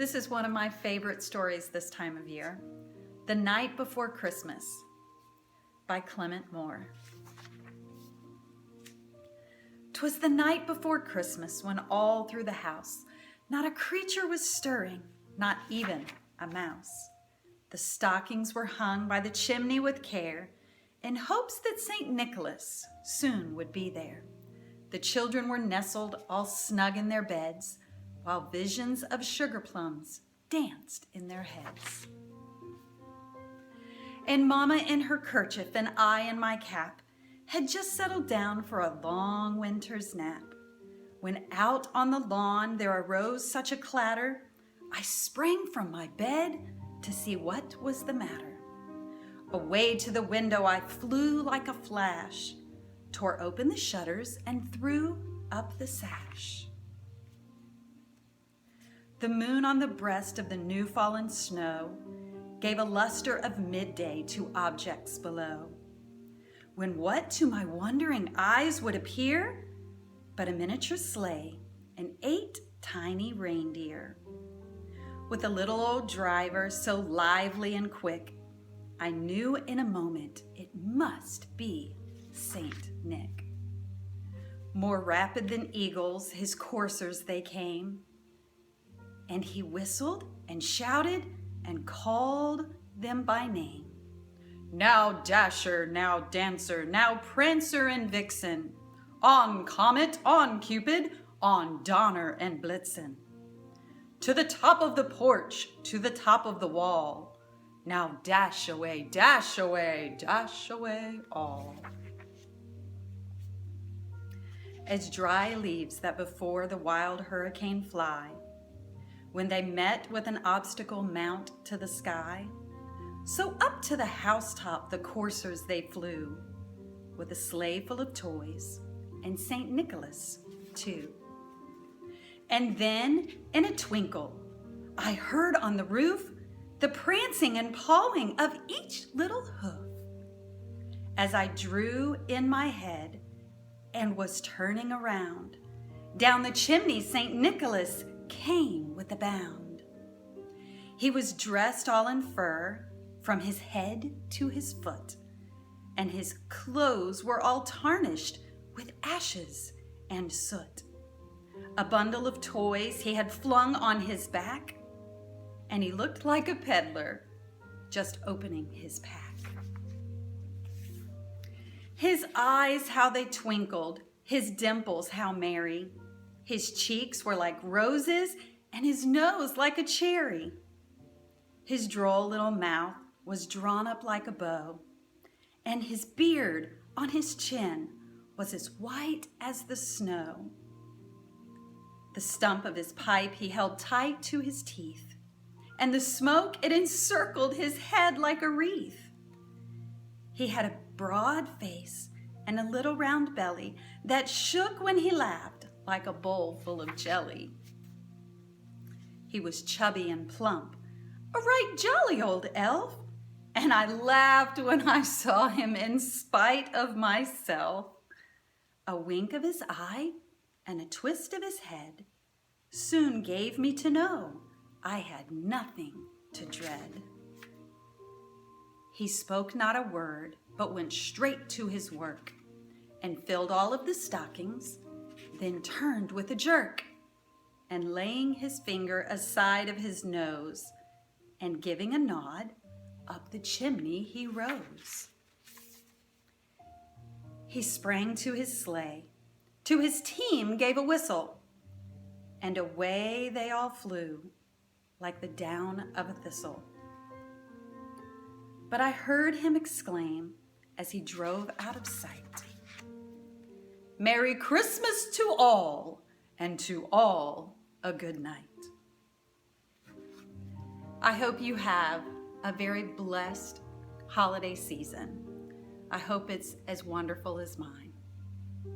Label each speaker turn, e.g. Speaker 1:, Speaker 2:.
Speaker 1: This is one of my favorite stories this time of year. The Night Before Christmas by Clement Moore. 'Twas the night before Christmas when all through the house not a creature was stirring, not even a mouse. The stockings were hung by the chimney with care, in hopes that St. Nicholas soon would be there. The children were nestled all snug in their beds, while visions of sugar plums danced in their heads. And Mama in her kerchief and I in my cap had just settled down for a long winter's nap, when out on the lawn there arose such a clatter, I sprang from my bed to see what was the matter. Away to the window I flew like a flash, tore open the shutters and threw up the sash. The moon on the breast of the new-fallen snow gave a luster of midday to objects below, when what to my wondering eyes would appear but a miniature sleigh and 8 tiny reindeer. With a little old driver so lively and quick, I knew in a moment it must be Saint Nick. More rapid than eagles, his coursers they came, and he whistled and shouted and called them by name. Now Dasher, now Dancer, now Prancer and Vixen, on Comet, on Cupid, on Donner and Blitzen. To the top of the porch, to the top of the wall, now dash away, dash away, dash away all. As dry leaves that before the wild hurricane fly, when they met with an obstacle mount to the sky, so up to the housetop the coursers they flew, with a sleigh full of toys, and St. Nicholas too. And then, in a twinkle, I heard on the roof the prancing and pawing of each little hoof. As I drew in my head and was turning around, down the chimney St. Nicholas came with a bound. He was dressed all in fur from his head to his foot, and his clothes were all tarnished with ashes and soot. A bundle of toys he had flung on his back, and he looked like a peddler just opening his pack. His eyes, how they twinkled, his dimples, how merry. His cheeks were like roses, and his nose like a cherry. His droll little mouth was drawn up like a bow, and his beard on his chin was as white as the snow. The stump of his pipe he held tight to his teeth, and the smoke, it encircled his head like a wreath. He had a broad face and a little round belly that shook when he laughed like a bowl full of jelly. He was chubby and plump, a right jolly old elf, and I laughed when I saw him in spite of myself. A wink of his eye and a twist of his head soon gave me to know I had nothing to dread. He spoke not a word, but went straight to his work, and filled all of the stockings, then turned with a jerk, and laying his finger aside of his nose, and giving a nod, up the chimney he rose. He sprang to his sleigh, to his team gave a whistle, and away they all flew like the down of a thistle. But I heard him exclaim as he drove out of sight, "Merry Christmas to all, and to all a good night." I hope you have a very blessed holiday season. I hope it's as wonderful as mine.